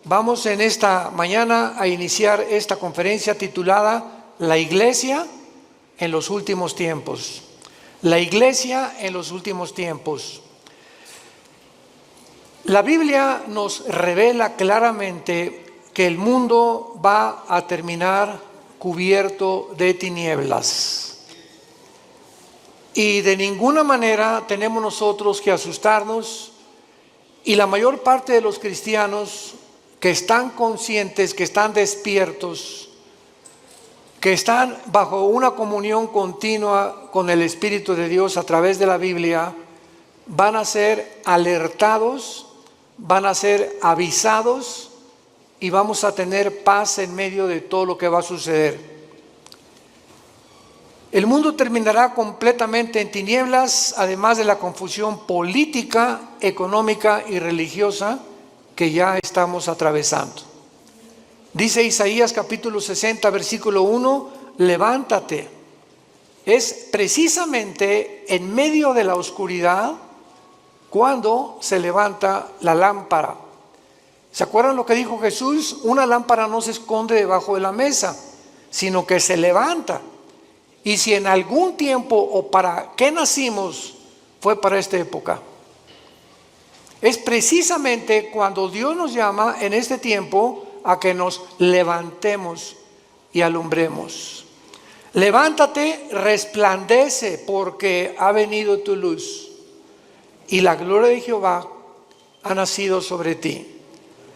Vamos en esta mañana a iniciar esta conferencia titulada La Iglesia en los últimos tiempos. La Iglesia en los últimos tiempos. La Biblia nos revela claramente que el mundo va a terminar cubierto de tinieblas. Y de ninguna manera tenemos nosotros que asustarnos, y la mayor parte de los cristianos que están conscientes, que están despiertos, que están bajo una comunión continua con el Espíritu de Dios a través de la Biblia, van a ser alertados, van a ser avisados y vamos a tener paz en medio de todo lo que va a suceder. El mundo terminará completamente en tinieblas, además de la confusión política, económica y religiosa que ya estamos atravesando. Dice Isaías capítulo 60, versículo 1, levántate. Es precisamente en medio de la oscuridad cuando se levanta la lámpara. ¿Se acuerdan lo que dijo Jesús? Una lámpara no se esconde debajo de la mesa, sino que se levanta. Y si en algún tiempo o para qué nacimos fue para esta época. Es precisamente cuando Dios nos llama en este tiempo a que nos levantemos y alumbremos. Levántate, resplandece, porque ha venido tu luz y la gloria de Jehová ha nacido sobre ti.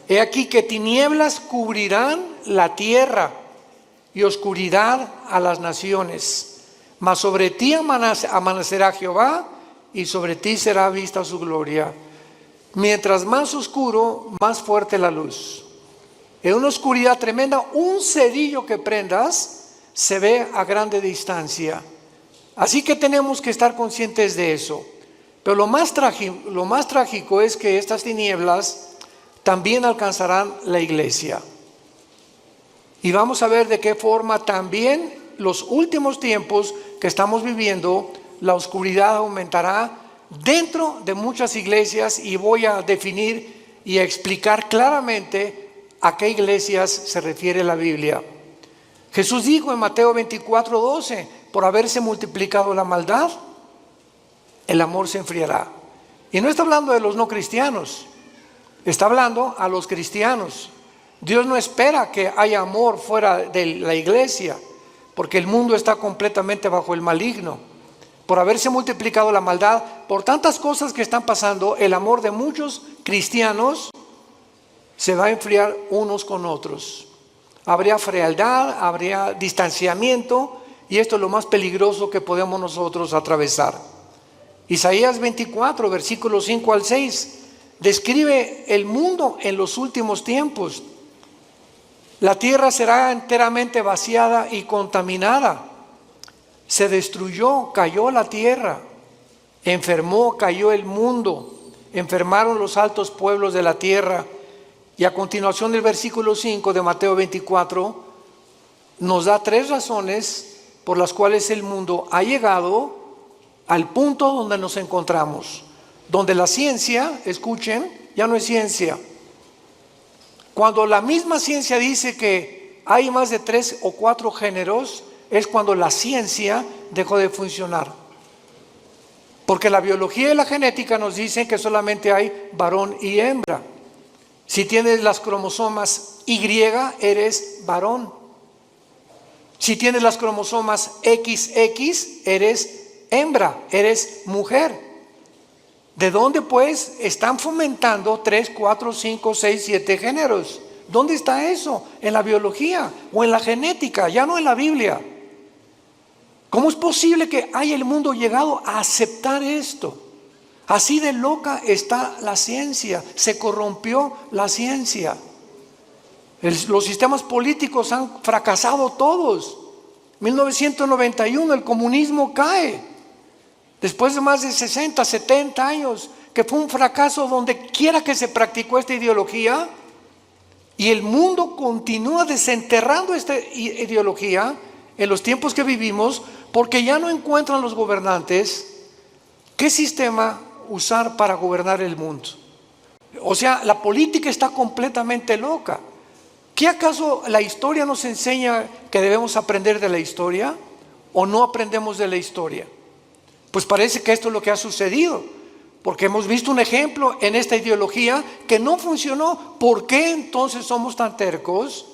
He aquí que tinieblas cubrirán la tierra y oscuridad a las naciones, mas sobre ti amanecerá Jehová y sobre ti será vista su gloria. Mientras más oscuro, más fuerte la luz. En una oscuridad tremenda, un cerillo que prendas se ve a grande distancia. Así que tenemos que estar conscientes de eso. Pero lo más trágico es que estas tinieblas también alcanzarán la iglesia. Y vamos a ver de qué forma también los últimos tiempos que estamos viviendo, la oscuridad aumentará dentro de muchas iglesias, y voy a definir y a explicar claramente a qué iglesias se refiere la Biblia. Jesús dijo en Mateo 24:12, por haberse multiplicado la maldad, el amor se enfriará. Y no está hablando de los no cristianos, está hablando a los cristianos. Dios no espera que haya amor fuera de la iglesia, porque el mundo está completamente bajo el maligno. Por haberse multiplicado la maldad, por tantas cosas que están pasando, el amor de muchos cristianos se va a enfriar unos con otros. Habría frialdad, habría distanciamiento, y esto es lo más peligroso que podemos nosotros atravesar. Isaías 24, versículos 5 al 6, describe el mundo en los últimos tiempos. La tierra será enteramente vaciada y contaminada. Se destruyó, cayó la tierra. Enfermó, cayó el mundo. Enfermaron los altos pueblos de la tierra. Y a continuación del versículo 5 de Mateo 24 nos da 3 razones por las cuales el mundo ha llegado al punto donde nos encontramos. Donde la ciencia, escuchen, ya no es ciencia. Cuando la misma ciencia dice que hay más de 3 o 4 géneros, es cuando la ciencia dejó de funcionar. Porque la biología y la genética nos dicen que solamente hay varón y hembra. Si tienes las cromosomas Y, eres varón. Si tienes las cromosomas XX, eres hembra, eres mujer. ¿De dónde pues están fomentando 3, 4, 5, 6, 7 géneros? ¿Dónde está eso? En la biología o en la genética, ya no en la Biblia. ¿Cómo es posible que haya el mundo llegado a aceptar esto? Así de loca está la ciencia, se corrompió la ciencia. Los sistemas políticos han fracasado todos. 1991 el comunismo cae. Después de más de 60, 70 años, que fue un fracaso donde quiera que se practicó esta ideología, y el mundo continúa desenterrando esta ideología en los tiempos que vivimos, porque ya no encuentran los gobernantes qué sistema usar para gobernar el mundo. O sea, la política está completamente loca. ¿Qué acaso la historia nos enseña que debemos aprender de la historia o no aprendemos de la historia? Pues parece que esto es lo que ha sucedido, porque hemos visto un ejemplo en esta ideología que no funcionó. ¿Por qué entonces somos tan tercos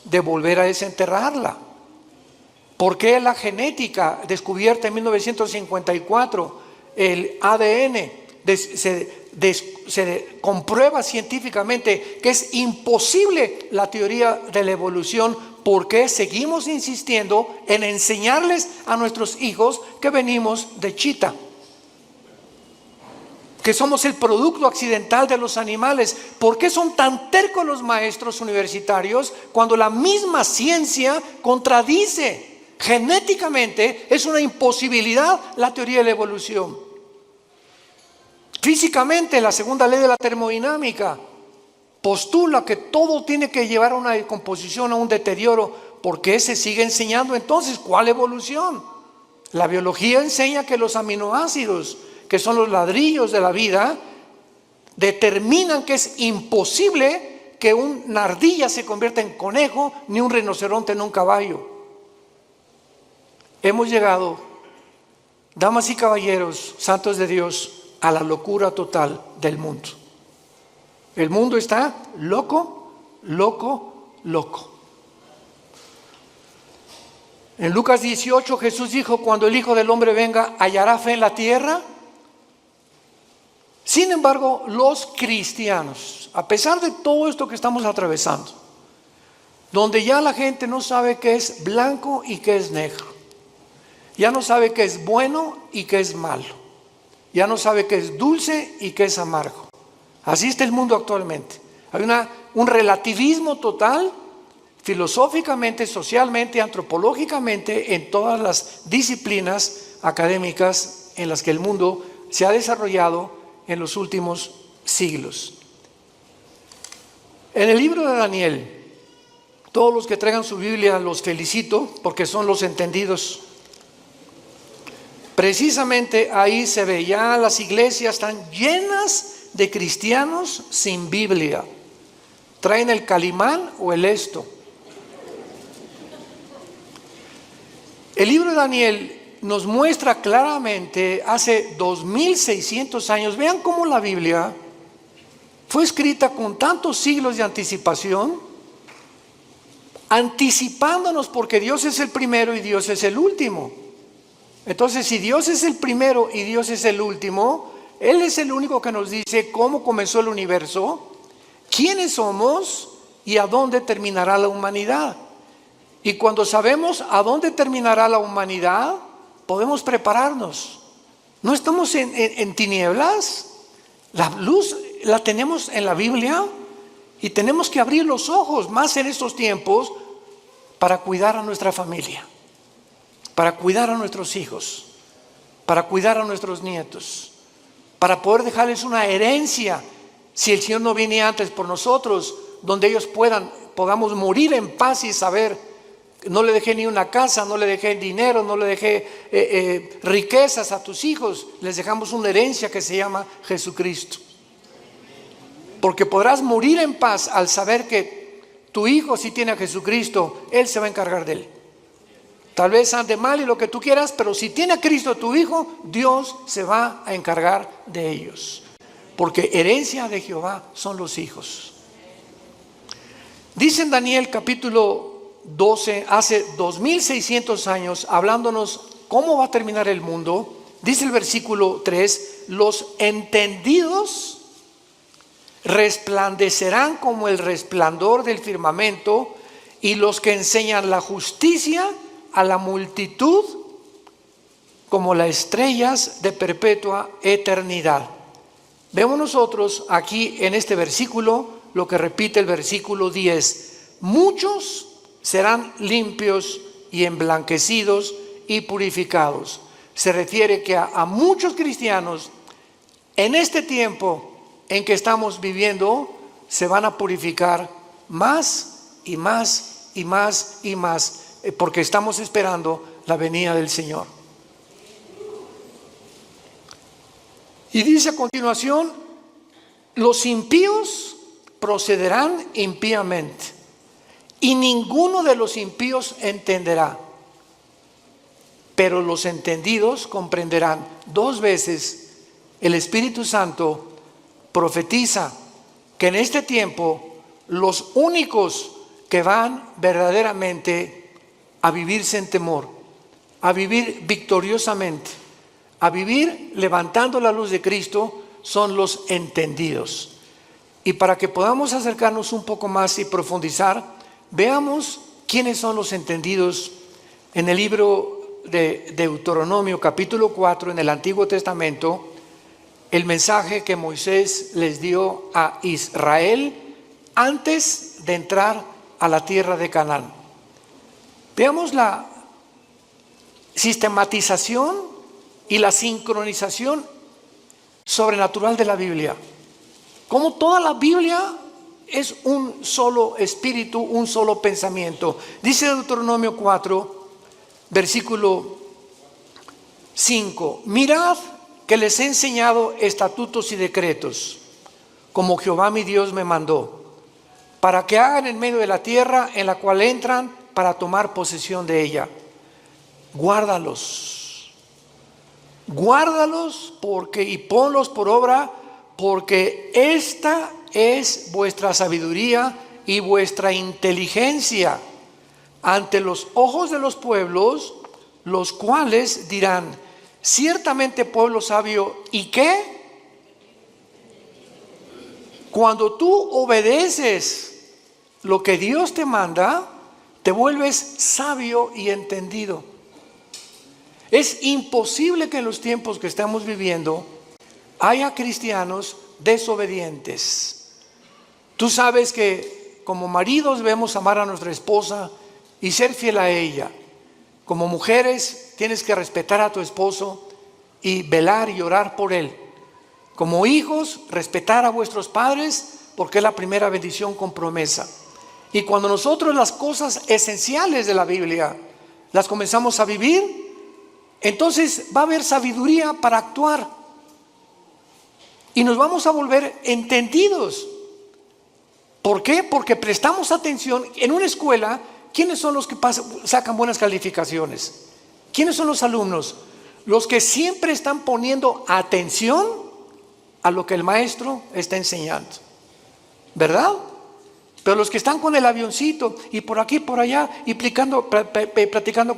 de volver a desenterrarla? ¿Por qué la genética descubierta en 1954, el ADN, se comprueba científicamente que es imposible la teoría de la evolución? ¿Por qué seguimos insistiendo en enseñarles a nuestros hijos que venimos de chita? Que somos el producto accidental de los animales. ¿Por qué son tan tercos los maestros universitarios cuando la misma ciencia contradice? Genéticamente es una imposibilidad la teoría de la evolución. Físicamente, la segunda ley de la termodinámica postula que todo tiene que llevar a una decomposición, a un deterioro. ¿Por qué se sigue enseñando entonces? ¿Cuál evolución? La biología enseña que los aminoácidos, que son los ladrillos de la vida, determinan que es imposible que una ardilla se convierta en conejo, ni un rinoceronte en un caballo. Hemos llegado, damas y caballeros, santos de Dios, a la locura total del mundo. El mundo está loco, loco, loco. En Lucas 18 Jesús dijo: cuando el Hijo del Hombre venga, ¿hallará fe en la tierra? Sin embargo, los cristianos, a pesar de todo esto que estamos atravesando, donde ya la gente no sabe qué es blanco y qué es negro, ya no sabe qué es bueno y qué es malo, ya no sabe qué es dulce y qué es amargo. Así está el mundo actualmente. Hay un relativismo total, filosóficamente, socialmente, antropológicamente, en todas las disciplinas académicas en las que el mundo se ha desarrollado en los últimos siglos. En el libro de Daniel, todos los que traigan su Biblia los felicito, porque son los entendidos. Precisamente ahí se ve, ya las iglesias están llenas de cristianos sin Biblia. Traen el Calimán o el Esto. El libro de Daniel nos muestra claramente, hace 2600 años, vean cómo la Biblia fue escrita con tantos siglos de anticipación, anticipándonos, porque Dios es el primero y Dios es el último. Entonces, si Dios es el primero y Dios es el último, Él es el único que nos dice cómo comenzó el universo, quiénes somos y a dónde terminará la humanidad. Y cuando sabemos a dónde terminará la humanidad, podemos prepararnos. No estamos en tinieblas. La luz la tenemos en la Biblia y tenemos que abrir los ojos más en estos tiempos para cuidar a nuestra familia, para cuidar a nuestros hijos, para cuidar a nuestros nietos, para poder dejarles una herencia, si el Señor no viene antes por nosotros, donde ellos podamos morir en paz y saber: no le dejé ni una casa, no le dejé dinero, no le dejé riquezas a tus hijos, les dejamos una herencia que se llama Jesucristo. Porque podrás morir en paz al saber que tu hijo, si tiene a Jesucristo, Él se va a encargar de él. Tal vez ande mal y lo que tú quieras, pero si tiene a Cristo tu hijo, Dios se va a encargar de ellos. Porque herencia de Jehová son los hijos. Dice en Daniel capítulo 12, hace 2600 años, hablándonos cómo va a terminar el mundo, dice el versículo 3: los entendidos resplandecerán como el resplandor del firmamento, y los que enseñan la justicia a la multitud como las estrellas de perpetua eternidad. Vemos nosotros aquí en este versículo lo que repite el versículo 10: muchos serán limpios y emblanquecidos y purificados. Se refiere que a muchos cristianos en este tiempo en que estamos viviendo se van a purificar más y más y más y más, porque estamos esperando la venida del Señor. Y dice a continuación: los impíos procederán impíamente, y ninguno de los impíos entenderá, pero los entendidos comprenderán. 2 veces el Espíritu Santo profetiza que en este tiempo los únicos que van verdaderamente a vivir sin temor, a vivir victoriosamente, a vivir levantando la luz de Cristo, son los entendidos. Y para que podamos acercarnos un poco más y profundizar, veamos quiénes son los entendidos en el libro de Deuteronomio capítulo 4 en el Antiguo Testamento. El mensaje que Moisés les dio a Israel antes de entrar a la tierra de Canaán. Veamos la sistematización y la sincronización sobrenatural de la Biblia. Como toda la Biblia es un solo espíritu, un solo pensamiento. Dice Deuteronomio 4, versículo 5: mirad que les he enseñado estatutos y decretos, como Jehová mi Dios me mandó, para que hagan en medio de la tierra en la cual entran para tomar posesión de ella. Guárdalos, guárdalos y ponlos por obra, porque esta es vuestra sabiduría y vuestra inteligencia ante los ojos de los pueblos, los cuales dirán: ciertamente pueblo sabio. ¿Y qué? Cuando tú obedeces lo que Dios te manda, te vuelves sabio y entendido. Es imposible que en los tiempos que estamos viviendo haya cristianos desobedientes. Tú sabes que como maridos debemos amar a nuestra esposa y ser fiel a ella. Como mujeres tienes que respetar a tu esposo y velar y orar por él. Como hijos, respetar a vuestros padres, porque es la primera bendición con promesa. Y cuando nosotros las cosas esenciales de la Biblia las comenzamos a vivir, entonces va a haber sabiduría para actuar y nos vamos a volver entendidos. ¿Por qué? Porque prestamos atención. En una escuela, ¿quiénes son los que sacan buenas calificaciones? ¿Quiénes son los alumnos? Los que siempre están poniendo atención a lo que el maestro está enseñando, ¿verdad? Pero los que están con el avioncito y por aquí, por allá, y platicando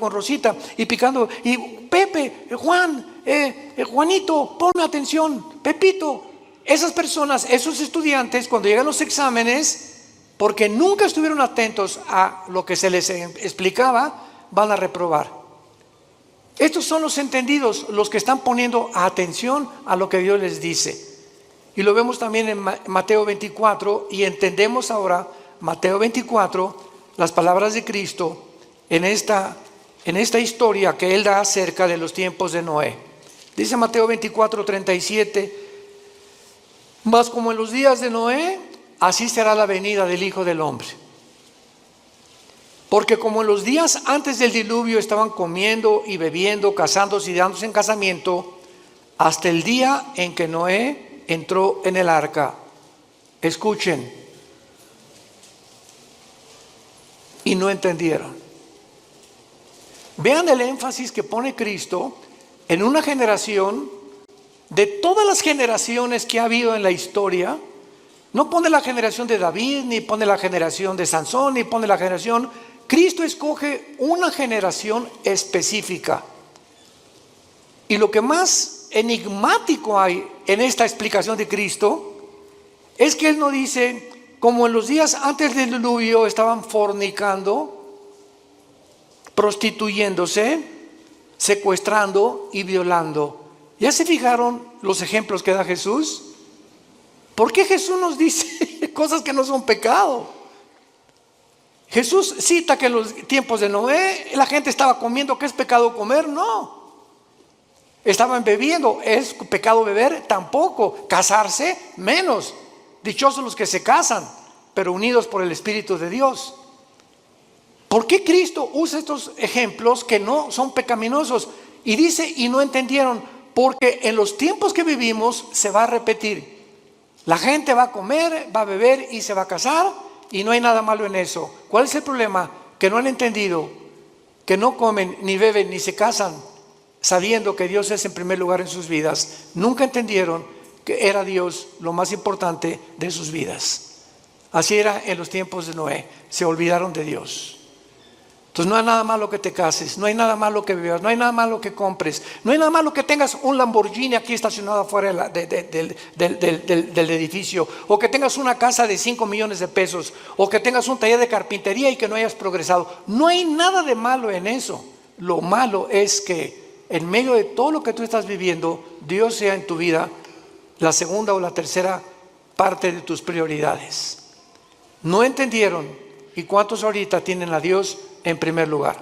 con Rosita, y picando, y Pepe, Juan, Juanito, ponme atención, Pepito. Esas personas, esos estudiantes, cuando llegan los exámenes, porque nunca estuvieron atentos a lo que se les explicaba, van a reprobar. Estos son los entendidos, los que están poniendo atención a lo que Dios les dice. Y lo vemos también en Mateo 24, y entendemos ahora Mateo 24, las palabras de Cristo en esta historia que Él da acerca de los tiempos de Noé. Dice Mateo 24, 37, mas como en los días de Noé, así será la venida del Hijo del Hombre. Porque como en los días antes del diluvio estaban comiendo y bebiendo, casándose y dándose en casamiento, hasta el día en que Noé entró en el arca. Escuchen, y no entendieron. Vean el énfasis que pone Cristo en una generación. De todas las generaciones que ha habido en la historia, no pone la generación de David, ni pone la generación de Sansón, ni pone la generación. Cristo escoge una generación específica. Y lo que más enigmático hay en esta explicación de Cristo es que Él no dice, como en los días antes del diluvio estaban fornicando, prostituyéndose, secuestrando y violando. ¿Ya se fijaron los ejemplos que da Jesús? ¿Por qué Jesús nos dice cosas que no son pecado? Jesús cita que en los tiempos de Noé la gente estaba comiendo. ¿Qué es pecado comer? No. Estaban bebiendo. ¿Es pecado beber? Tampoco. Casarse, menos. Dichosos los que se casan, pero unidos por el Espíritu de Dios. ¿Por qué Cristo usa estos ejemplos que no son pecaminosos? Y dice, y no entendieron, porque en los tiempos que vivimos se va a repetir. La gente va a comer, va a beber y se va a casar y no hay nada malo en eso. ¿Cuál es el problema? Que no han entendido que no comen, ni beben, ni se casan sabiendo que Dios es en primer lugar en sus vidas. Nunca entendieron que era Dios lo más importante de sus vidas. Así era en los tiempos de Noé. Se olvidaron de Dios. Entonces no hay nada malo que te cases, no hay nada malo que bebas, no hay nada malo que compres, no hay nada malo que tengas un Lamborghini aquí estacionado afuera del edificio, o que tengas una casa de 5 millones de pesos, o que tengas un taller de carpintería y que no hayas progresado. No hay nada de malo en eso. Lo malo es que en medio de todo lo que tú estás viviendo, Dios sea en tu vida la segunda o la tercera parte de tus prioridades. No entendieron. ¿Y cuántos ahorita tienen a Dios en primer lugar?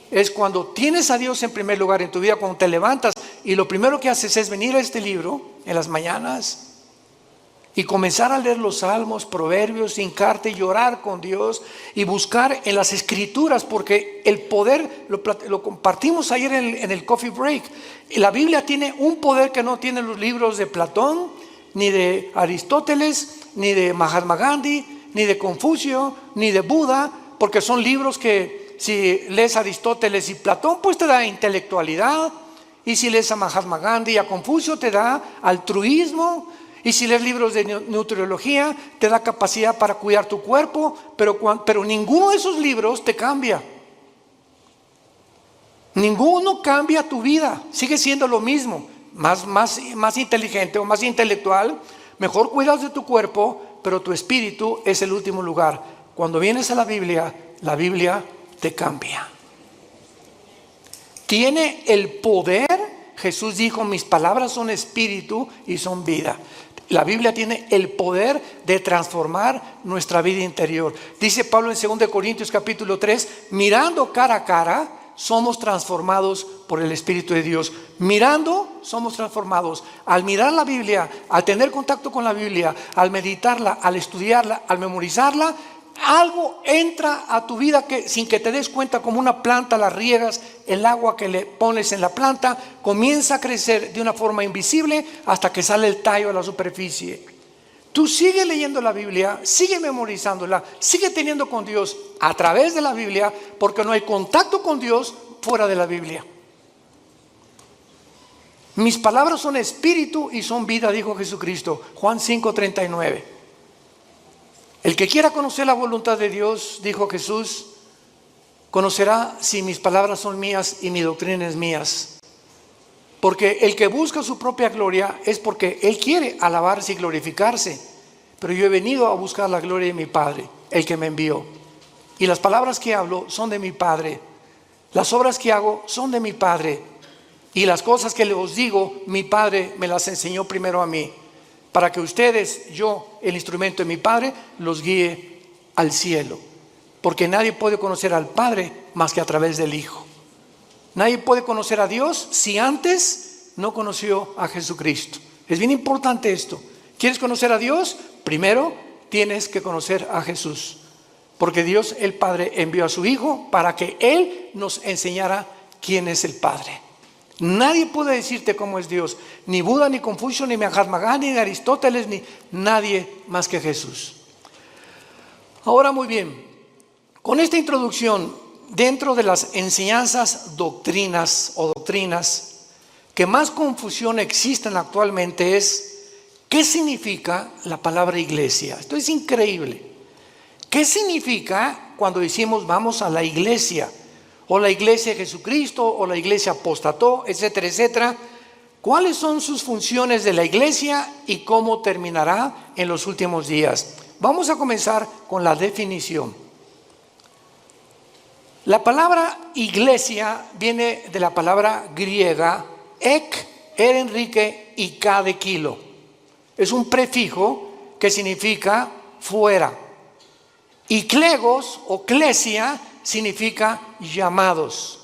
Es cuando tienes a Dios en primer lugar en tu vida, cuando te levantas y lo primero que haces es venir a este libro en las mañanas y comenzar a leer los salmos, proverbios, hincarte y llorar con Dios y buscar en las escrituras, porque el poder, lo compartimos ayer en el coffee break, la Biblia tiene un poder que no tienen los libros de Platón, ni de Aristóteles, ni de Mahatma Gandhi, ni de Confucio, ni de Buda, porque son libros que si lees a Aristóteles y Platón, pues te da intelectualidad, y si lees a Mahatma Gandhi y a Confucio te da altruismo, y si lees libros de nutriología te da capacidad para cuidar tu cuerpo, pero ninguno de esos libros te cambia. Ninguno cambia tu vida, sigue siendo lo mismo, más inteligente o más intelectual, mejor cuidas de tu cuerpo, pero tu espíritu es el último lugar. Cuando vienes a la Biblia te cambia. Tiene el poder. Jesús dijo, mis palabras son espíritu y son vida. La Biblia tiene el poder de transformar nuestra vida interior. Dice Pablo en 2 Corintios capítulo 3, mirando cara a cara, somos transformados por el Espíritu de Dios. Mirando, somos transformados. Al mirar la Biblia, al tener contacto con la Biblia, al meditarla, al estudiarla, al memorizarla, algo entra a tu vida que sin que te des cuenta, como una planta, la riegas, el agua que le pones en la planta comienza a crecer de una forma invisible hasta que sale el tallo a la superficie. Tú sigue leyendo la Biblia, sigue memorizándola, sigue teniendo con Dios a través de la Biblia, porque no hay contacto con Dios fuera de la Biblia. Mis palabras son espíritu y son vida, dijo Jesucristo, Juan 5:39. El que quiera conocer la voluntad de Dios, dijo Jesús, conocerá si mis palabras son mías y mi doctrina es mías. Porque el que busca su propia gloria es porque él quiere alabarse y glorificarse. Pero yo he venido a buscar la gloria de mi Padre, el que me envió. Y las palabras que hablo son de mi Padre. Las obras que hago son de mi Padre. Y las cosas que os digo, mi Padre me las enseñó primero a mí. Para que ustedes, yo, el instrumento de mi Padre, los guíe al cielo. Porque nadie puede conocer al Padre más que a través del Hijo. Nadie puede conocer a Dios si antes no conoció a Jesucristo. Es bien importante esto. ¿Quieres conocer a Dios? Primero tienes que conocer a Jesús. Porque Dios el Padre envió a su Hijo para que Él nos enseñara quién es el Padre. Nadie puede decirte cómo es Dios. Ni Buda, ni Confucio, ni Mahatma Gandhi, ni Aristóteles, ni nadie más que Jesús. Ahora muy bien, con esta introducción, dentro de las enseñanzas, doctrinas que más confusión existen actualmente es ¿qué significa la palabra iglesia? Esto es increíble. ¿Qué significa cuando decimos vamos a la iglesia? O la iglesia de Jesucristo, o la iglesia apostató, etcétera, etcétera. ¿Cuáles son sus funciones de la iglesia y cómo terminará en los últimos días? Vamos a comenzar con la definición. La palabra iglesia viene de la palabra griega ek, Enrique y K de kilo. Es un prefijo que significa fuera. Y klegos o klesia significa llamados.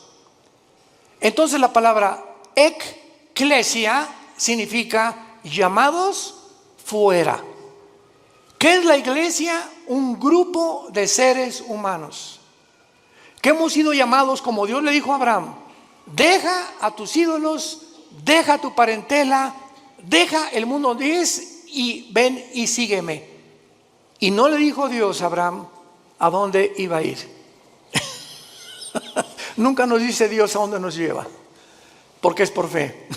Entonces la palabra ekklesia significa llamados fuera. ¿Qué es la iglesia? Un grupo de seres humanos que hemos sido llamados, como Dios le dijo a Abraham, deja a tus ídolos, deja tu parentela, deja el mundo donde es y ven y sígueme. Y no le dijo Dios a Abraham a dónde iba a ir. Nunca nos dice Dios a dónde nos lleva, porque es por fe.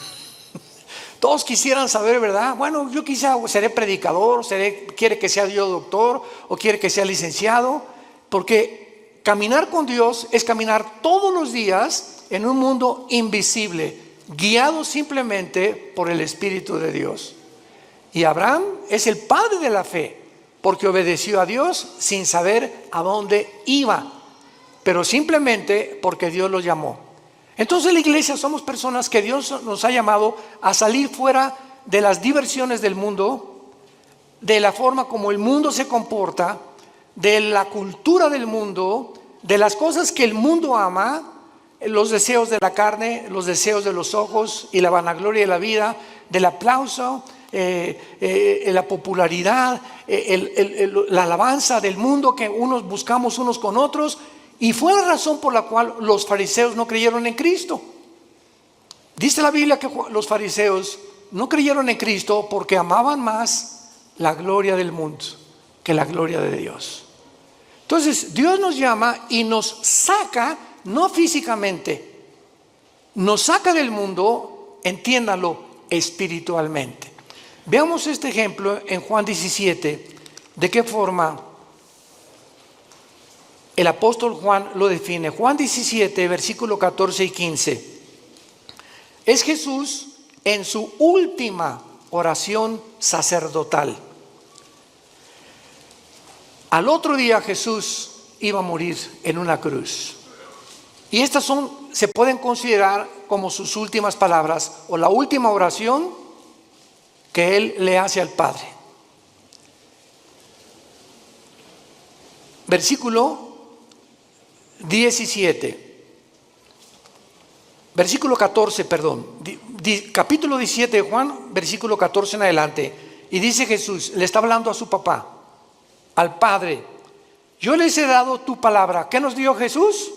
Todos quisieran saber, ¿verdad? Bueno, yo quizá seré predicador, quiere que sea yo doctor o quiere que sea licenciado, porque caminar con Dios es caminar todos los días en un mundo invisible, guiado simplemente por el Espíritu de Dios. Y Abraham es el padre de la fe, porque obedeció a Dios sin saber a dónde iba, pero simplemente porque Dios lo llamó. Entonces la iglesia somos personas que Dios nos ha llamado a salir fuera de las diversiones del mundo, de la forma como el mundo se comporta, de la cultura del mundo, de las cosas que el mundo ama, los deseos de la carne, los deseos de los ojos y la vanagloria de la vida, del aplauso, la popularidad, la alabanza del mundo que unos buscamos unos con otros. Y fue la razón por la cual los fariseos no creyeron en Cristo. Dice la Biblia que los fariseos no creyeron en Cristo porque amaban más la gloria del mundo que la gloria de Dios. Entonces Dios nos llama y nos saca, no físicamente, nos saca del mundo, entiéndalo, espiritualmente. Veamos este ejemplo en Juan 17, de qué forma el apóstol Juan lo define. Juan 17, versículo 14 y 15. Es Jesús en su última oración sacerdotal. Al otro día Jesús iba a morir en una cruz. Y estas se pueden considerar como sus últimas palabras o la última oración que él le hace al Padre. Versículo 17, versículo 14, perdón, capítulo 17 de Juan, versículo 14 en adelante. Y dice Jesús, le está hablando a su papá, al Padre: yo les he dado tu palabra. ¿Qué nos dio Jesús?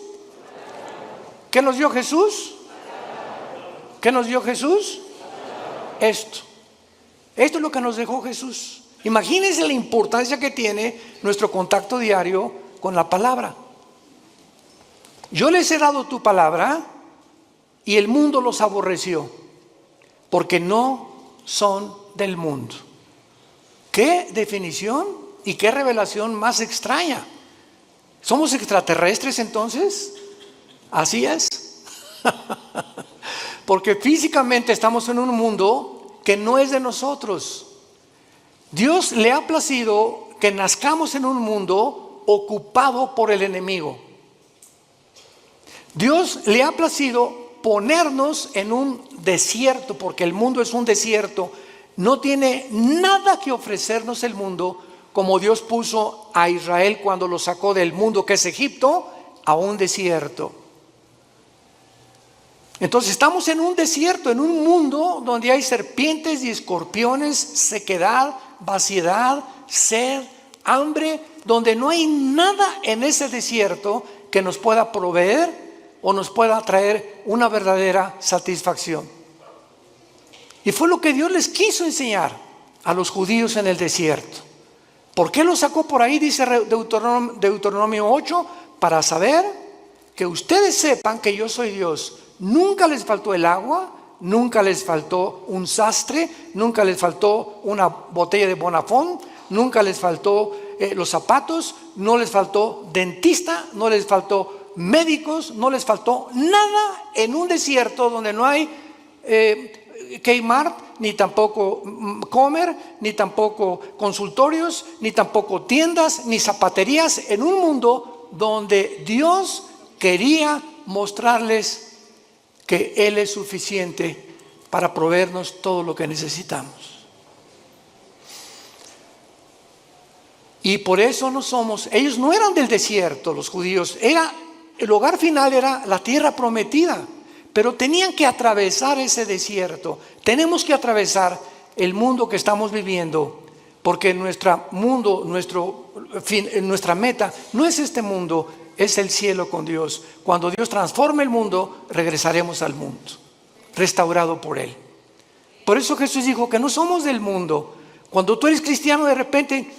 ¿Qué nos dio Jesús? ¿Qué nos dio Jesús? Esto es lo que nos dejó Jesús. Imagínense la importancia que tiene nuestro contacto diario con la palabra. Yo les he dado tu palabra y el mundo los aborreció, porque no son del mundo. ¿Qué definición y qué revelación más extraña? ¿Somos extraterrestres entonces? Así es. Porque físicamente estamos en un mundo que no es de nosotros. Dios le ha placido que nazcamos en un mundo ocupado por el enemigo. Dios le ha placido ponernos en un desierto, porque el mundo es un desierto. No tiene nada que ofrecernos el mundo, como Dios puso a Israel cuando lo sacó del mundo que es Egipto a un desierto. Entonces estamos en un desierto, en un mundo donde hay serpientes y escorpiones, sequedad, vaciedad, sed, hambre, donde no hay nada en ese desierto que nos pueda proveer o nos pueda traer una verdadera satisfacción. Y fue lo que Dios les quiso enseñar a los judíos en el desierto. ¿Por qué los sacó por ahí? Dice Deuteronomio 8, para saber que ustedes sepan que yo soy Dios. Nunca les faltó el agua, nunca les faltó un sastre, nunca les faltó una botella de Bonafont, nunca les faltó los zapatos, no les faltó dentista, no les faltó médicos, no les faltó nada en un desierto donde no hay Kmart, ni tampoco Comer, ni tampoco consultorios, ni tampoco tiendas, ni zapaterías, en un mundo donde Dios quería mostrarles que Él es suficiente para proveernos todo lo que necesitamos. Y por eso ellos no eran del desierto, los judíos, el hogar final era la tierra prometida, pero tenían que atravesar ese desierto. Tenemos que atravesar el mundo que estamos viviendo, porque nuestra meta no es este mundo, es el cielo con Dios. Cuando Dios transforme el mundo, regresaremos al mundo, restaurado por Él. Por eso Jesús dijo que no somos del mundo, Cuando tú eres cristiano, de repente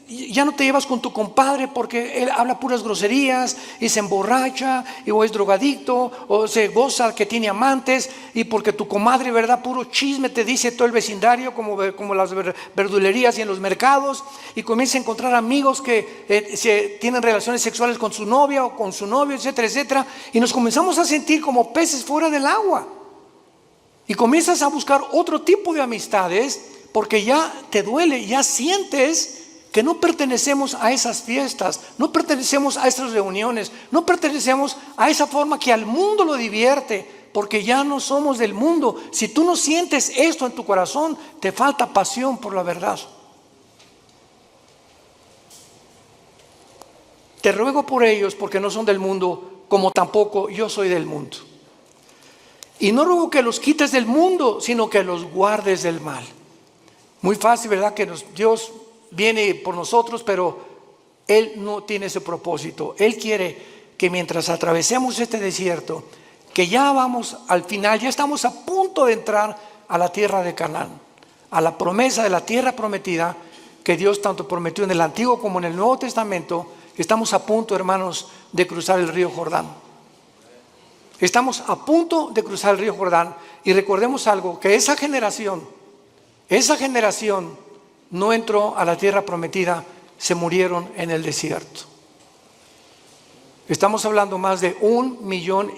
ya no te llevas con tu compadre porque él habla puras groserías y se emborracha o es drogadicto o se goza que tiene amantes, y porque tu comadre, ¿verdad?, puro chisme te dice todo el vecindario, como las verdulerías y en los mercados, y comienza a encontrar amigos que tienen relaciones sexuales con su novia o con su novio, etcétera, etcétera, y nos comenzamos a sentir como peces fuera del agua, y comienzas a buscar otro tipo de amistades porque ya te duele, ya sientes que no pertenecemos a esas fiestas, no pertenecemos a esas reuniones, no pertenecemos a esa forma que al mundo lo divierte, porque ya no somos del mundo. Si tú no sientes esto en tu corazón, te falta pasión por la verdad. Te ruego por ellos, porque no son del mundo, como tampoco yo soy del mundo. Y no ruego que los quites del mundo, sino que los guardes del mal. Muy fácil, ¿verdad?, que Dios viene por nosotros, pero Él no tiene ese propósito. Él quiere que mientras atravesemos este desierto, que ya vamos al final, ya estamos a punto de entrar a la tierra de Canaán, a la promesa de la tierra prometida que Dios tanto prometió en el Antiguo como en el Nuevo Testamento. Estamos a punto, hermanos, de cruzar el río Jordán. Estamos a punto de cruzar el río Jordán, y recordemos algo, que esa generación no entró a la tierra prometida, se murieron en el desierto. Estamos hablando más de 1,5 millones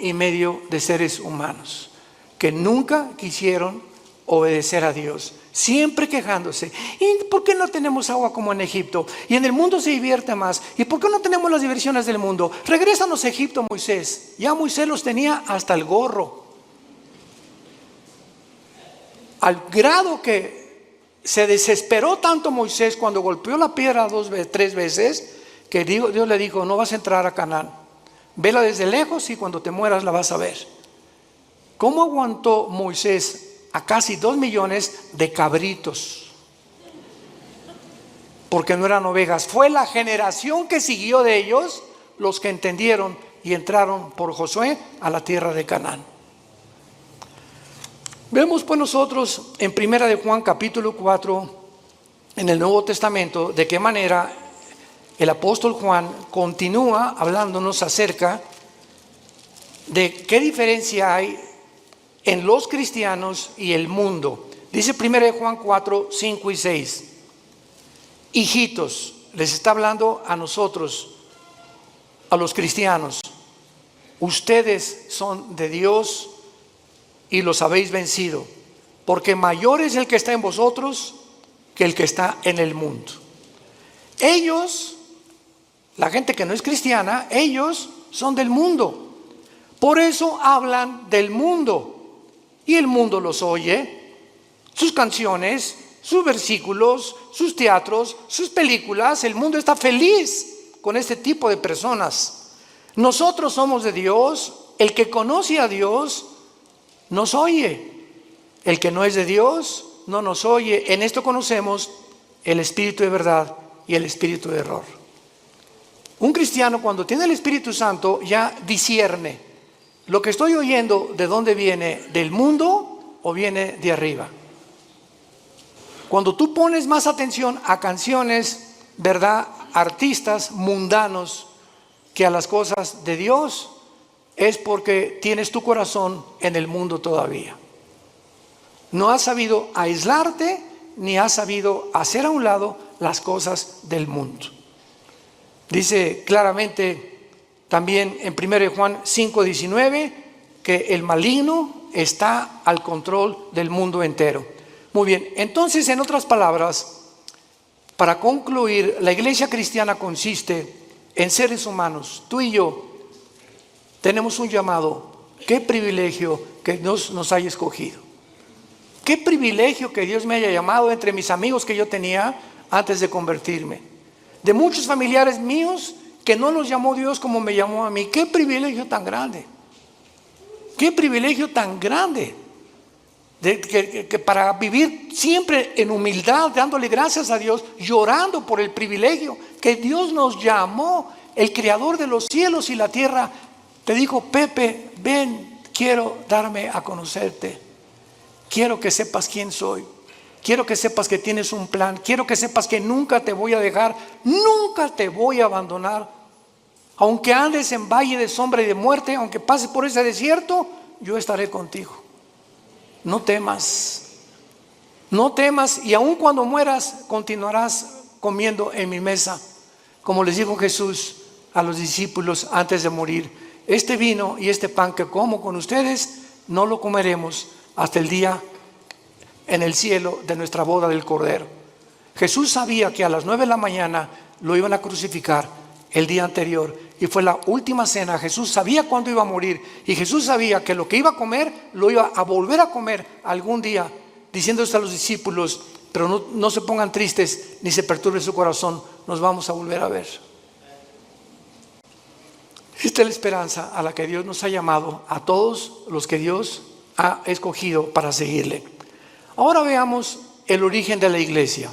de seres humanos que nunca quisieron obedecer a Dios, siempre quejándose. ¿Y por qué no tenemos agua como en Egipto? Y en el mundo se divierte más. ¿Y por qué no tenemos las diversiones del mundo? Regrésanos a Egipto, Moisés. Ya Moisés los tenía hasta el gorro, al grado que se desesperó tanto Moisés cuando golpeó la piedra 3 veces, que Dios le dijo: no vas a entrar a Canaán, vela desde lejos y cuando te mueras la vas a ver. ¿Cómo aguantó Moisés a casi 2 millones de cabritos? Porque no eran ovejas. Fue la generación que siguió de ellos los que entendieron y entraron por Josué a la tierra de Canaán. Vemos pues nosotros en Primera de Juan capítulo 4, en el Nuevo Testamento, de qué manera el apóstol Juan continúa hablándonos acerca de qué diferencia hay en los cristianos y el mundo. Dice Primera de Juan 4, 5 y 6. Hijitos, les está hablando a nosotros, a los cristianos. Ustedes son de Dios y los habéis vencido, porque mayor es el que está en vosotros que el que está en el mundo. Ellos, la gente que no es cristiana, ellos son del mundo. Por eso hablan del mundo, y el mundo los oye, sus canciones, sus versículos, sus teatros, sus películas. El mundo está feliz con este tipo de personas. Nosotros somos de Dios. El que conoce a Dios nos oye. El que no es de Dios no nos oye. En esto conocemos el espíritu de verdad y el espíritu de error. Un cristiano, cuando tiene el Espíritu Santo, ya discierne: lo que estoy oyendo, ¿de dónde viene? ¿Del mundo o viene de arriba? Cuando tú pones más atención a canciones, ¿verdad?, artistas mundanos, que a las cosas de Dios, es porque tienes tu corazón en el mundo todavía. No has sabido aislarte, ni has sabido hacer a un lado las cosas del mundo. Dice claramente también en 1 Juan 5:19 que el maligno está al control del mundo entero. Muy bien, entonces, en otras palabras, para concluir, la iglesia cristiana consiste en seres humanos. Tú y yo tenemos un llamado. Qué privilegio que Dios nos haya escogido. Qué privilegio que Dios me haya llamado entre mis amigos que yo tenía antes de convertirme. De muchos familiares míos que no los llamó Dios como me llamó a mí. Qué privilegio tan grande. Qué privilegio tan grande. Que para vivir siempre en humildad, dándole gracias a Dios, llorando por el privilegio que Dios nos llamó. El creador de los cielos y la tierra te dijo: Pepe, ven, quiero darme a conocerte, quiero que sepas quién soy. quiero que sepas que tienes un plan, quiero que sepas que nunca te voy a dejar, nunca te voy a abandonar. Aunque andes en valle de sombra y de muerte, aunque pases por ese desierto, yo estaré contigo. No temas, no temas, y aun cuando mueras, continuarás comiendo en mi mesa, como les dijo Jesús a los discípulos antes de morir. Este vino y este pan que como con ustedes, no lo comeremos hasta el día en el cielo de nuestra boda del Cordero. Jesús sabía que a las 9 de la mañana lo iban a crucificar el día anterior, y fue la última cena. Jesús sabía cuándo iba a morir, y Jesús sabía que lo que iba a comer lo iba a volver a comer algún día, diciéndose a los discípulos: pero no se pongan tristes ni se perturbe su corazón, nos vamos a volver a ver. Esta es la esperanza a la que Dios nos ha llamado a todos los que Dios ha escogido para seguirle. Ahora veamos el origen de la iglesia.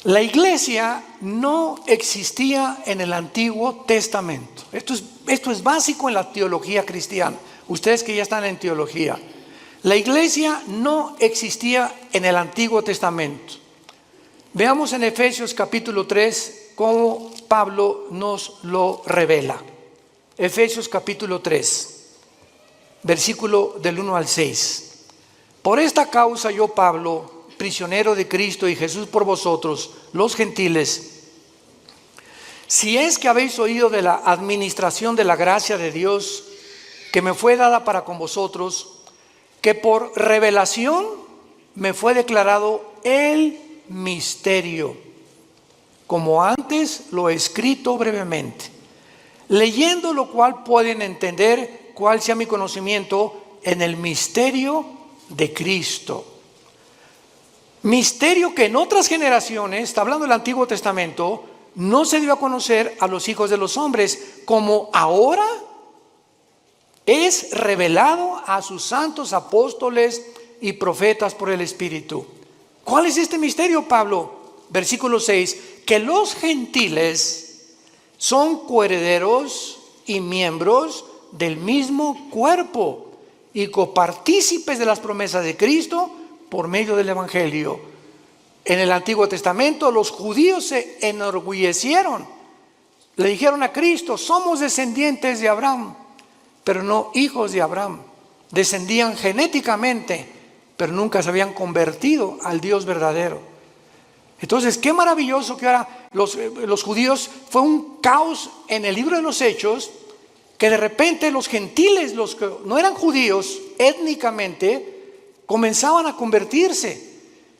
La iglesia no existía en el Antiguo Testamento. Esto es básico en la teología cristiana. Ustedes que ya están en teología. La iglesia no existía en el Antiguo Testamento. Veamos en Efesios capítulo 3 cómo Pablo nos lo revela. Efesios capítulo 3, versículo del 1 al 6. Por esta causa yo, Pablo, prisionero de Cristo y Jesús por vosotros, los gentiles, si es que habéis oído de la administración de la gracia de Dios que me fue dada para con vosotros, que por revelación me fue declarado el misterio, como antes lo he escrito brevemente, leyendo lo cual pueden entender cuál sea mi conocimiento en el misterio de Cristo. Misterio que en otras generaciones, está hablando del Antiguo Testamento, no se dio a conocer a los hijos de los hombres, como ahora es revelado a sus santos apóstoles y profetas por el Espíritu. ¿Cuál es este misterio, Pablo? Versículo 6, que los gentiles son coherederos y miembros del mismo cuerpo y copartícipes de las promesas de Cristo por medio del Evangelio. En el Antiguo Testamento los judíos se enorgullecieron. Le dijeron a Cristo: somos descendientes de Abraham, pero no hijos de Abraham. Descendían genéticamente, pero nunca se habían convertido al Dios verdadero. Entonces, qué maravilloso que ahora los judíos, fue un caos en el libro de los Hechos, que de repente los gentiles, los que no eran judíos étnicamente, comenzaban a convertirse.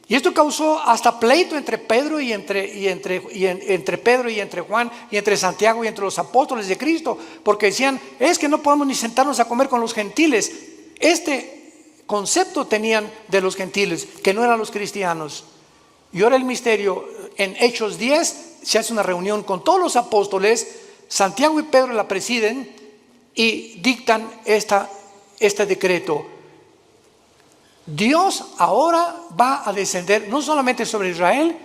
Y esto causó hasta pleito entre Pedro y entre Pedro y entre Juan y entre Santiago y entre los apóstoles de Cristo, porque decían: es que no podemos ni sentarnos a comer con los gentiles. Este concepto tenían de los gentiles, que no eran los cristianos. Y ahora el misterio, en Hechos 10 se hace una reunión con todos los apóstoles, Santiago y Pedro la presiden y dictan este decreto. Dios ahora va a descender no solamente sobre Israel,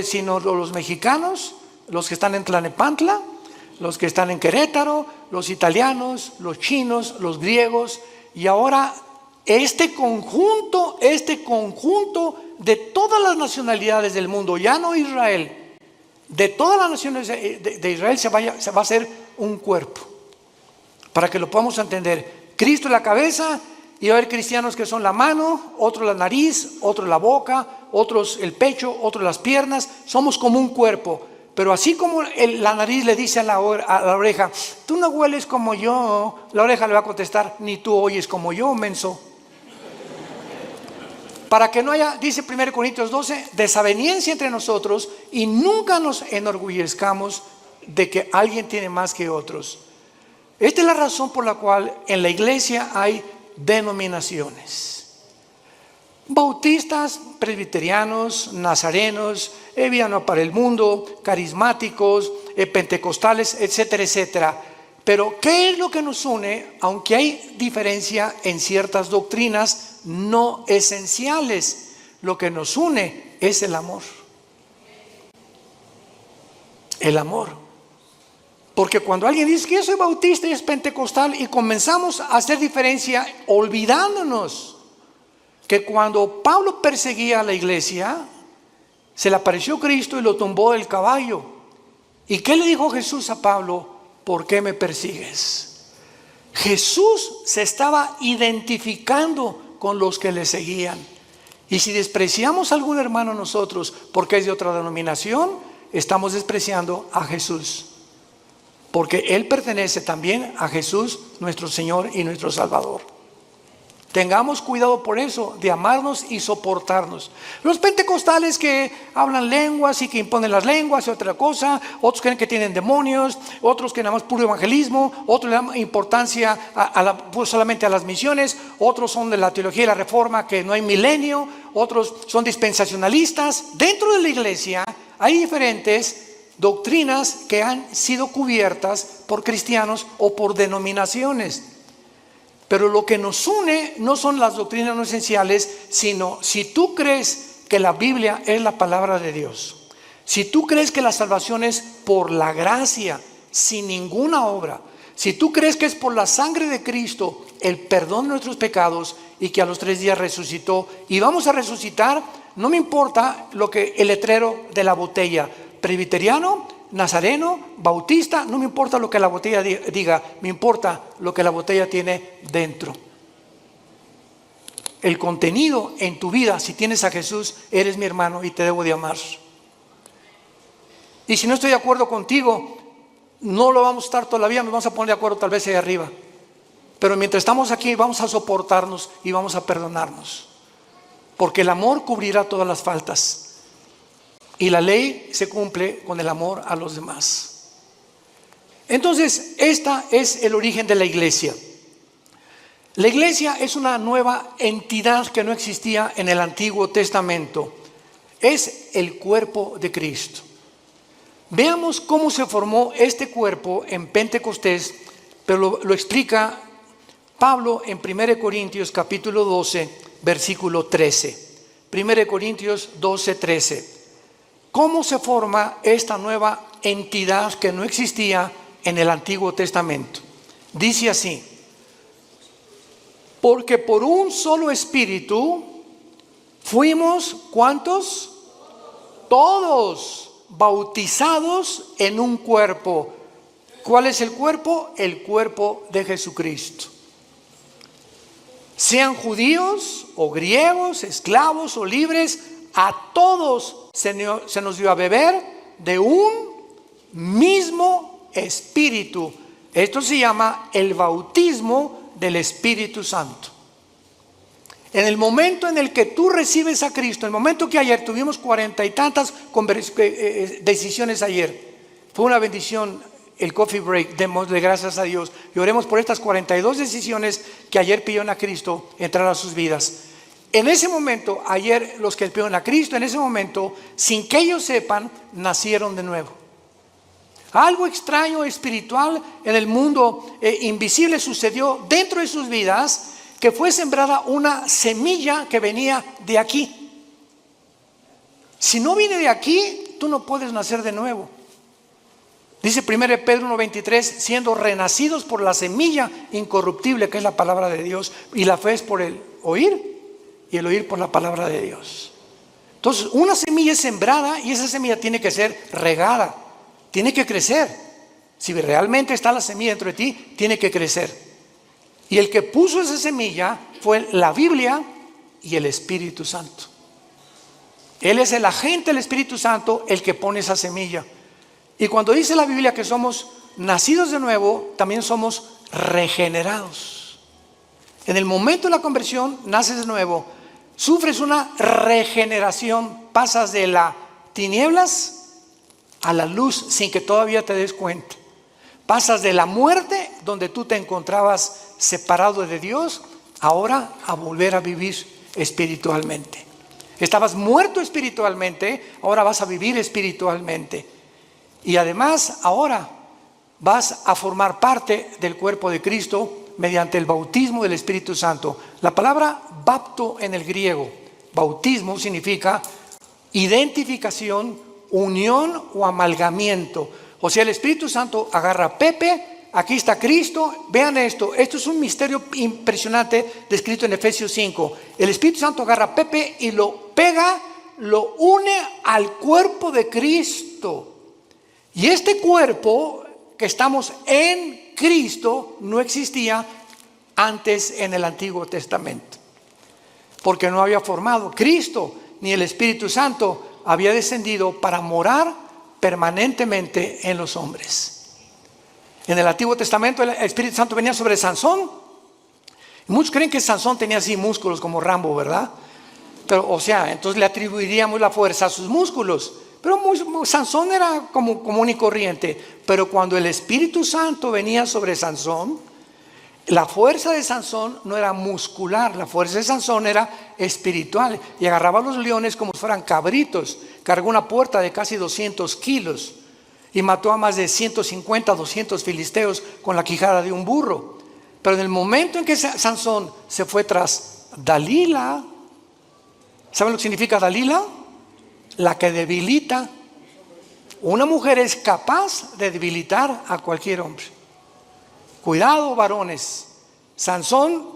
sino los mexicanos, los que están en Tlalnepantla, los que están en Querétaro, los italianos, los chinos, los griegos, y ahora este conjunto de todas las nacionalidades del mundo, ya no Israel, de todas las naciones de Israel se va a hacer un cuerpo. Para que lo podamos entender, Cristo es la cabeza, y va a haber cristianos que son la mano, otros la nariz, otros la boca, otros el pecho, otros las piernas. Somos como un cuerpo. Pero así como la nariz le dice a la oreja: tú no hueles como yo, la oreja le va a contestar: ni tú oyes como yo, menso. Para que no haya, dice 1 Corintios 12, desaveniencia entre nosotros, y nunca nos enorgullezcamos de que alguien tiene más que otros. Esta es la razón por la cual en la iglesia hay denominaciones: bautistas, presbiterianos, nazarenos, Vida Nueva para el Mundo, carismáticos, pentecostales, etcétera, etcétera. Pero ¿qué es lo que nos une? Aunque hay diferencia en ciertas doctrinas no esenciales, lo que nos une es el amor. El amor. Porque cuando alguien dice que yo soy bautista y es pentecostal, y comenzamos a hacer diferencia olvidándonos que cuando Pablo perseguía a la iglesia, se le apareció Cristo y lo tumbó del caballo. ¿Y qué le dijo Jesús a Pablo? ¿Por qué me persigues? Jesús se estaba identificando con los que le seguían. Y si despreciamos a algún hermano nosotros porque es de otra denominación, estamos despreciando a Jesús. Porque Él pertenece también a Jesús, nuestro Señor y nuestro Salvador. Tengamos cuidado por eso, de amarnos y soportarnos. Los pentecostales que hablan lenguas y que imponen las lenguas y otra cosa, otros creen que tienen demonios, otros que nada más puro evangelismo, otros le dan importancia pues solamente a las misiones, otros son de la teología y la reforma, que no hay milenio, otros son dispensacionalistas. Dentro de la iglesia hay diferentes doctrinas que han sido cubiertas por cristianos o por denominaciones. Pero lo que nos une no son las doctrinas no esenciales, sino si tú crees que la Biblia es la palabra de Dios, si tú crees que la salvación es por la gracia, sin ninguna obra, si tú crees que es por la sangre de Cristo el perdón de nuestros pecados y que a los 3 días resucitó y vamos a resucitar, no me importa lo que el letrero de la botella, presbiteriano, nazareno, bautista, no me importa lo que la botella diga, me importa lo que la botella tiene dentro. El contenido en tu vida, si tienes a Jesús, eres mi hermano y te debo de amar. Y si no estoy de acuerdo contigo, no lo vamos a estar todavía, nos vamos a poner de acuerdo tal vez ahí arriba. Pero mientras estamos aquí vamos a soportarnos y vamos a perdonarnos. Porque el amor cubrirá todas las faltas. Y la ley se cumple con el amor a los demás. Entonces, este es el origen de la iglesia. La iglesia es una nueva entidad que no existía en el Antiguo Testamento. Es el cuerpo de Cristo. Veamos cómo se formó este cuerpo en Pentecostés, pero lo explica Pablo en 1 Corintios capítulo 12, versículo 13. 1 Corintios 12, 13. ¿Cómo se forma esta nueva entidad que no existía en el Antiguo Testamento? Dice así: porque por un solo espíritu fuimos, ¿cuántos? Todos bautizados en un cuerpo. ¿Cuál es el cuerpo? El cuerpo de Jesucristo. Sean judíos o griegos, esclavos o libres, a todos se nos dio a beber de un mismo espíritu. Esto se llama el bautismo del Espíritu Santo. En el momento en el que tú recibes a Cristo, el momento que ayer tuvimos 40 y tantas decisiones ayer, fue una bendición el coffee break, démosle gracias a Dios y oremos por estas 42 decisiones que ayer pidieron a Cristo entrar a sus vidas. En ese momento, ayer los que pidieron a Cristo, en ese momento, sin que ellos sepan, nacieron de nuevo. Algo extraño, espiritual, en el mundo invisible sucedió dentro de sus vidas, que fue sembrada una semilla que venía de aquí. Si no viene de aquí, tú no puedes nacer de nuevo. Dice 1 Pedro 1:23, siendo renacidos por la semilla incorruptible que es la palabra de Dios, y la fe es por el oír, y el oír por la palabra de Dios. Entonces, una semilla es sembrada y esa semilla tiene que ser regada, tiene que crecer. Si realmente está la semilla dentro de ti, tiene que crecer. Y el que puso esa semilla fue la Biblia y el Espíritu Santo. Él es el agente del Espíritu Santo, el que pone esa semilla. Y cuando dice la Biblia que somos nacidos de nuevo, también somos regenerados. En el momento de la conversión, naces de nuevo. Sufres una regeneración, pasas de las tinieblas a la luz sin que todavía te des cuenta. Pasas de la muerte, donde tú te encontrabas separado de Dios, ahora a volver a vivir espiritualmente. Estabas muerto espiritualmente, ahora vas a vivir espiritualmente. Y además ahora vas a formar parte del cuerpo de Cristo mediante el bautismo del Espíritu Santo. La palabra bapto en el griego, bautismo, significa identificación, unión o amalgamiento. O sea, el Espíritu Santo agarra a Pepe, Aquí está Cristo. Vean esto. Esto es un misterio impresionante descrito en Efesios 5. El Espíritu Santo agarra a Pepe y lo pega, lo une al cuerpo de Cristo. Y este cuerpo que estamos en Cristo no existía antes en el Antiguo Testamento, porque no había formado. Cristo ni el Espíritu Santo había descendido para morar permanentemente en los hombres. En el Antiguo Testamento el Espíritu Santo venía sobre Sansón. Muchos creen que Sansón tenía así músculos como Rambo, ¿verdad? Pero, o sea, entonces le atribuiríamos la fuerza a sus músculos. Pero Sansón era como común y corriente. Pero cuando el Espíritu Santo venía sobre Sansón, la fuerza de Sansón no era muscular, la fuerza de Sansón era espiritual. Y agarraba a los leones como si fueran cabritos. Cargó una puerta de casi 200 kilos. Y mató a más de 150, 200 filisteos con la quijada de un burro. Pero en el momento en que Sansón se fue tras Dalila, ¿saben lo que significa Dalila? La que debilita. Una mujer es capaz de debilitar a cualquier hombre. Cuidado, varones. Sansón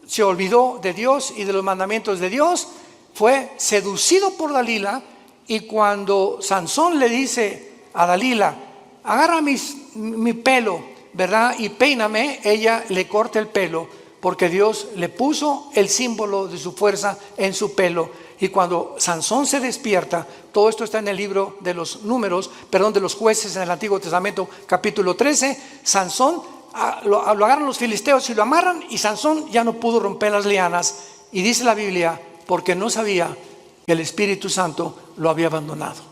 se olvidó de Dios y de los mandamientos de Dios. Fue seducido por Dalila. Y cuando Sansón le dice a Dalila, agarra mi pelo, ¿verdad? Y peíname, ella le corta el pelo, porque Dios le puso el símbolo de su fuerza en su pelo. Y cuando Sansón se despierta, todo esto está en el libro de los números, perdón, de los jueces en el Antiguo Testamento, capítulo 13. Sansón, lo agarran los filisteos y lo amarran, y Sansón ya no pudo romper las lianas. Y dice la Biblia, porque no sabía que el Espíritu Santo lo había abandonado.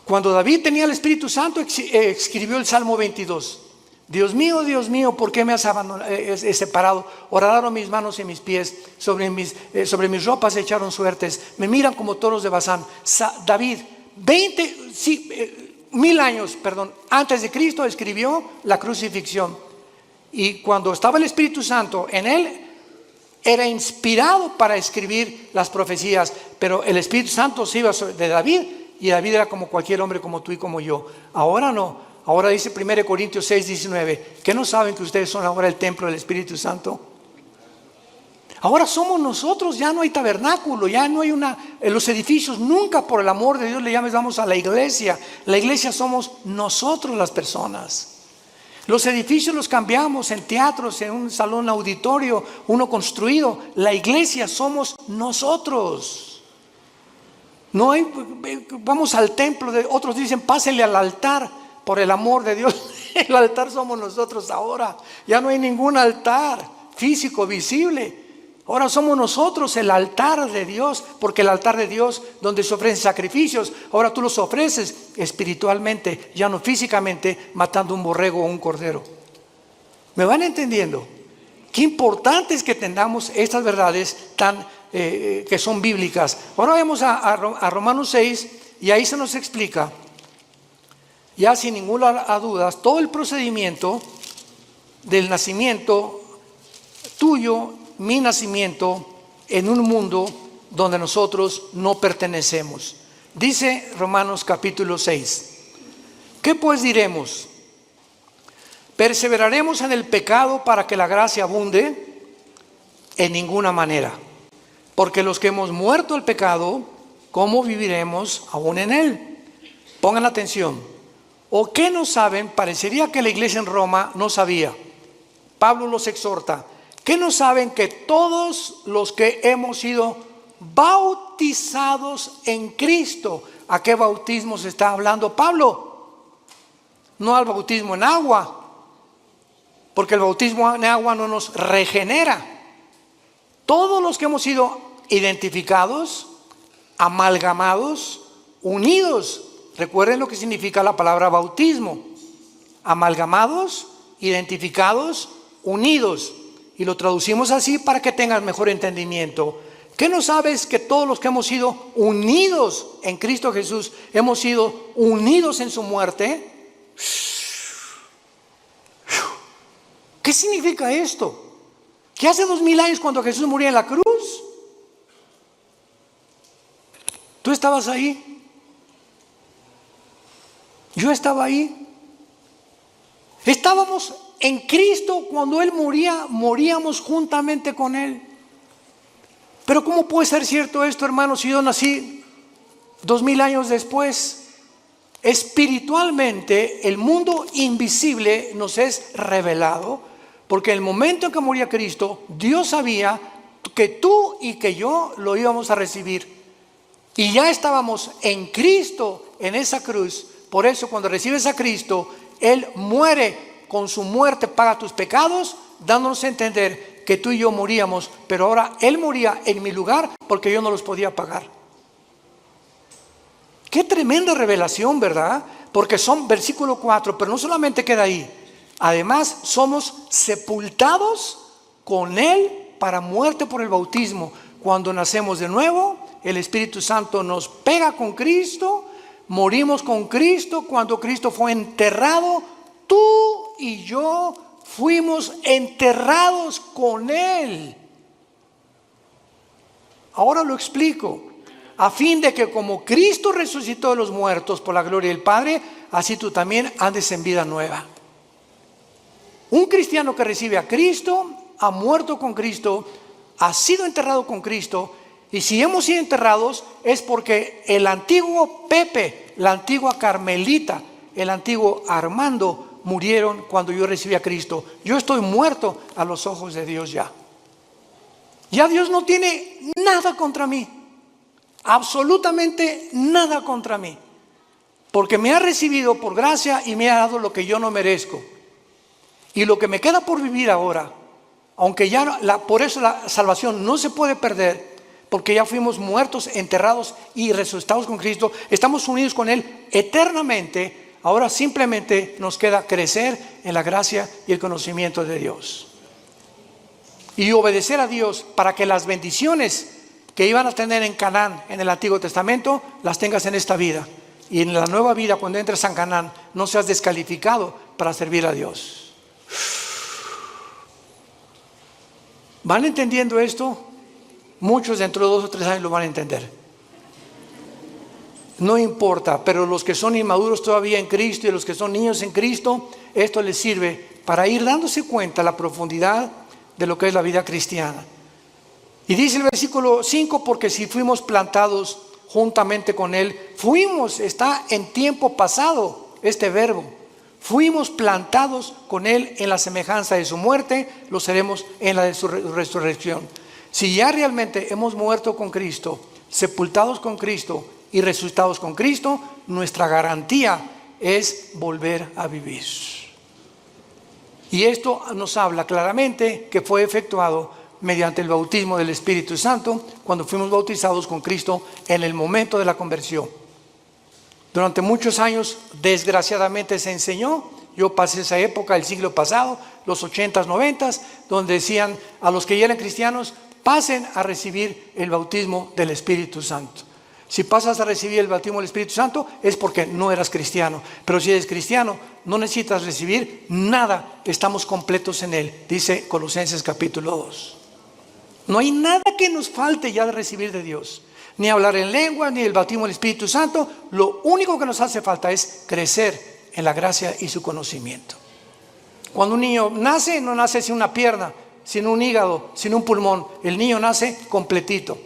Cuando David tenía el Espíritu Santo, escribió el Salmo 22. Dios mío, ¿por qué me has separado? Horadaron mis manos y mis pies, sobre mis ropas echaron suertes, me miran como toros de Basán. David, 1000 años antes de Cristo, escribió la crucifixión. Y cuando estaba el Espíritu Santo en él, era inspirado para escribir las profecías. Pero el Espíritu Santo se iba de David, y David era como cualquier hombre, como tú y como yo. Ahora no. Ahora dice 1 Corintios 6, 19. ¿Qué no saben que ustedes son ahora el templo del Espíritu Santo? Ahora somos nosotros. Ya no hay tabernáculo, ya no hay los edificios. Nunca, por el amor de Dios, le llamamos a la iglesia. La iglesia somos nosotros las personas. Los edificios los cambiamos en teatros, en un salón auditorio, uno construido. La iglesia somos nosotros. No hay, vamos al templo, otros dicen pásenle al altar, por el amor de Dios. El altar somos nosotros ahora. Ya no hay ningún altar físico, visible. Ahora somos nosotros el altar de Dios, porque el altar de Dios donde se ofrecen sacrificios, ahora tú los ofreces espiritualmente, ya no físicamente, matando un borrego o un cordero. ¿Me van entendiendo? Qué importante es que tengamos estas verdades que son bíblicas. Ahora vamos a Romanos 6, y ahí se nos explica, ya sin ninguna duda, todo el procedimiento del nacimiento tuyo, mi nacimiento, en un mundo donde nosotros no pertenecemos. Dice Romanos capítulo 6: ¿qué pues diremos? ¿Perseveraremos en el pecado para que la gracia abunde? En ninguna manera. Porque los que hemos muerto al pecado, ¿cómo viviremos aún en él? Pongan atención. ¿O qué no saben? Parecería que la iglesia en Roma no sabía. Pablo los exhorta. ¿Qué no saben? Que todos los que hemos sido bautizados en Cristo. ¿A qué bautismo se está hablando Pablo? No al bautismo en agua, porque el bautismo en agua no nos regenera. Todos los que hemos sido identificados, amalgamados, unidos. Recuerden lo que significa la palabra bautismo. Amalgamados, identificados, unidos. Y lo traducimos así para que tengas mejor entendimiento. ¿Qué no sabes? Que todos los que hemos sido unidos en Cristo Jesús, hemos sido unidos en su muerte. ¿Qué significa esto? Que hace 2000 años, cuando Jesús murió en la cruz, tú estabas ahí, yo estaba ahí, Estábamos en Cristo cuando Él moría, moríamos juntamente con Él. Pero ¿cómo puede ser cierto esto, hermanos, si yo nací 2000 años después? Espiritualmente, el mundo invisible nos es revelado, porque en el momento en que moría Cristo, Dios sabía que tú y que yo lo íbamos a recibir. Y ya estábamos en Cristo, en esa cruz. Por eso cuando recibes a Cristo, Él muere, con su muerte paga tus pecados, dándonos a entender que tú y yo moríamos, pero ahora Él moría en mi lugar porque yo no los podía pagar. Qué tremenda revelación, ¿verdad? Porque son versículo 4, pero no solamente queda ahí. Además, somos sepultados con Él para muerte por el bautismo. Cuando nacemos de nuevo, el Espíritu Santo nos pega con Cristo, morimos con Cristo. Cuando Cristo fue enterrado, tú y yo fuimos enterrados con Él. Ahora lo explico. A fin de que como Cristo resucitó de los muertos por la gloria del Padre, así tú también andes en vida nueva. Un cristiano que recibe a Cristo, ha muerto con Cristo, ha sido enterrado con Cristo, y si hemos sido enterrados es porque el antiguo Pepe, la antigua Carmelita, el antiguo Armando murieron cuando yo recibí a Cristo. Yo estoy muerto a los ojos de Dios ya. Ya Dios no tiene nada contra mí. Absolutamente nada contra mí, porque me ha recibido por gracia y me ha dado lo que yo no merezco. Y lo que me queda por vivir ahora, aunque ya por eso la salvación no se puede perder, porque ya fuimos muertos, enterrados y resucitados con Cristo, estamos unidos con Él eternamente. Ahora simplemente nos queda crecer en la gracia y el conocimiento de Dios y obedecer a Dios para que las bendiciones que iban a tener en Canaán en el Antiguo Testamento, las tengas en esta vida. Y en la nueva vida, cuando entres a Canaán, no seas descalificado para servir a Dios. ¿Van entendiendo esto? Muchos dentro de 2 o 3 años lo van a entender. No importa, pero los que son inmaduros todavía en Cristo y los que son niños en Cristo, esto les sirve para ir dándose cuenta la profundidad de lo que es la vida cristiana. Y dice el versículo 5, porque si fuimos plantados juntamente con Él, está en tiempo pasado este verbo, fuimos plantados con Él en la semejanza de su muerte, lo seremos en la de su resurrección. Si ya realmente hemos muerto con Cristo, sepultados con Cristo y resucitados con Cristo, nuestra garantía es volver a vivir. Y esto nos habla claramente que fue efectuado mediante el bautismo del Espíritu Santo, cuando fuimos bautizados con Cristo en el momento de la conversión. Durante muchos años, desgraciadamente, se enseñó, yo pasé esa época, el siglo pasado, los 80s, 90s, donde decían a los que ya eran cristianos, pasen a recibir el bautismo del Espíritu Santo. Si pasas a recibir el bautismo del Espíritu Santo es porque no eras cristiano, pero si eres cristiano no necesitas recibir nada, estamos completos en Él, dice Colosenses capítulo 2. No hay nada que nos falte ya de recibir de Dios, ni hablar en lengua, ni el bautismo del Espíritu Santo. Lo único que nos hace falta es crecer en la gracia y su conocimiento. Cuando un niño nace, no nace sin una pierna, sin un hígado, sin un pulmón. El niño nace completito.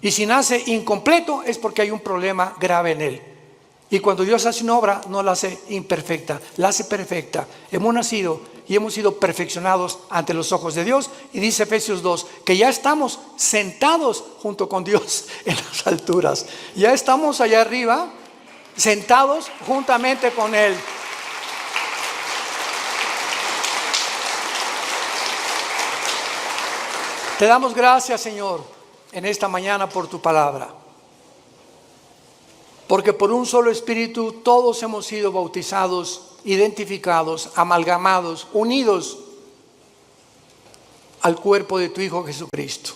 Y si nace incompleto es porque hay un problema grave en él. Y cuando Dios hace una obra, no la hace imperfecta, la hace perfecta. Hemos nacido y hemos sido perfeccionados ante los ojos de Dios. Y dice Efesios 2, que ya estamos sentados junto con Dios en las alturas. Ya estamos allá arriba, sentados juntamente con Él. Te damos gracias, Señor, en esta mañana por tu palabra. Porque por un solo Espíritu todos hemos sido bautizados, identificados, amalgamados, unidos al cuerpo de tu Hijo Jesucristo.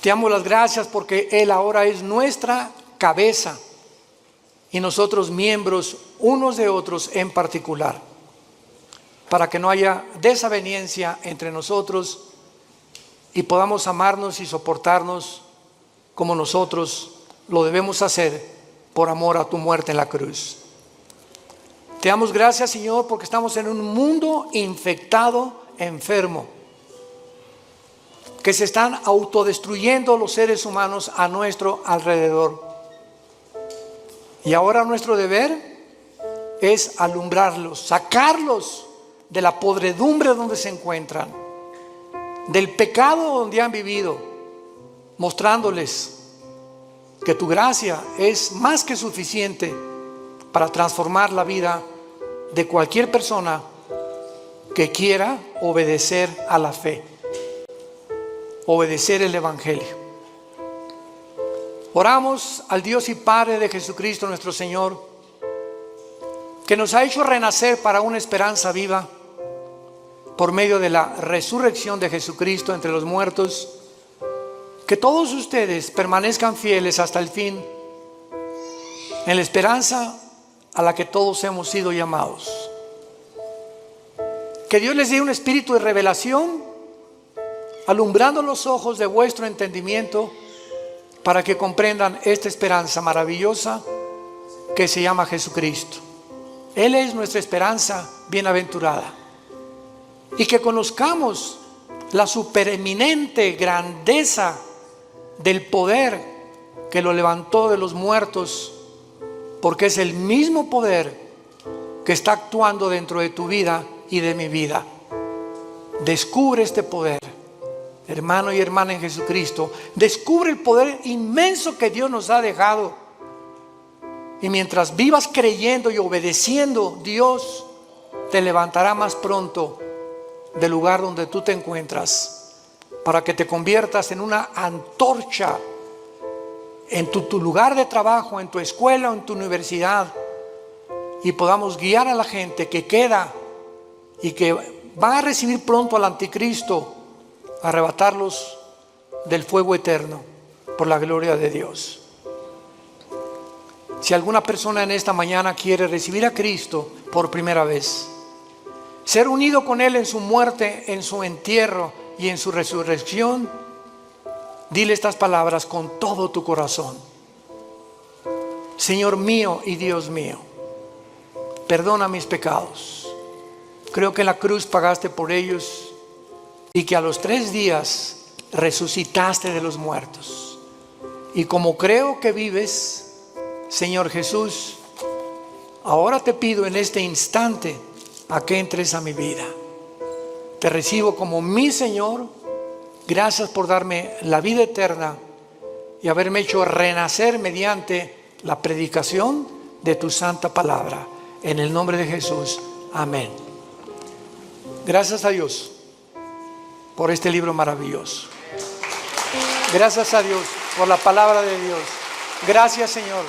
Te damos las gracias porque Él ahora es nuestra cabeza y nosotros miembros unos de otros en particular, para que no haya desaveniencia entre nosotros y podamos amarnos y soportarnos como nosotros lo debemos hacer por amor a tu muerte en la cruz. Te damos gracias, Señor, porque estamos en un mundo infectado, enfermo, que se están autodestruyendo los seres humanos a nuestro alrededor. Y ahora nuestro deber es alumbrarlos, sacarlos de la podredumbre donde se encuentran, del pecado donde han vivido, mostrándoles que tu gracia es más que suficiente para transformar la vida de cualquier persona que quiera obedecer a la fe, obedecer el Evangelio. Oramos al Dios y Padre de Jesucristo nuestro Señor, que nos ha hecho renacer para una esperanza viva por medio de la resurrección de Jesucristo entre los muertos. Que todos ustedes permanezcan fieles hasta el fin en la esperanza a la que todos hemos sido llamados. Que Dios les dé un espíritu de revelación, alumbrando los ojos de vuestro entendimiento, para que comprendan esta esperanza maravillosa que se llama Jesucristo. Él es nuestra esperanza bienaventurada. Y que conozcamos la supereminente grandeza del poder que lo levantó de los muertos, porque es el mismo poder que está actuando dentro de tu vida y de mi vida. Descubre este poder, hermano y hermana en Jesucristo. Descubre el poder inmenso que Dios nos ha dejado. Y mientras vivas creyendo y obedeciendo, Dios te levantará más pronto del lugar donde tú te encuentras, para que te conviertas en una antorcha en tu lugar de trabajo, en tu escuela o en tu universidad, y podamos guiar a la gente que queda y que va a recibir pronto al anticristo, arrebatarlos del fuego eterno por la gloria de Dios. Si alguna persona en esta mañana quiere recibir a Cristo por primera vez, ser unido con Él en su muerte, en su entierro y en su resurrección, dile estas palabras con todo tu corazón. Señor mío y Dios mío, perdona mis pecados. Creo que en la cruz pagaste por ellos y que a los 3 días resucitaste de los muertos. Y como creo que vives, Señor Jesús, ahora te pido en este instante a que entres a mi vida. Te recibo como mi Señor. Gracias por darme la vida eterna y haberme hecho renacer mediante la predicación de tu santa palabra. En el nombre de Jesús, amén. Gracias a Dios por este libro maravilloso. Gracias a Dios por la palabra de Dios. Gracias, Señor.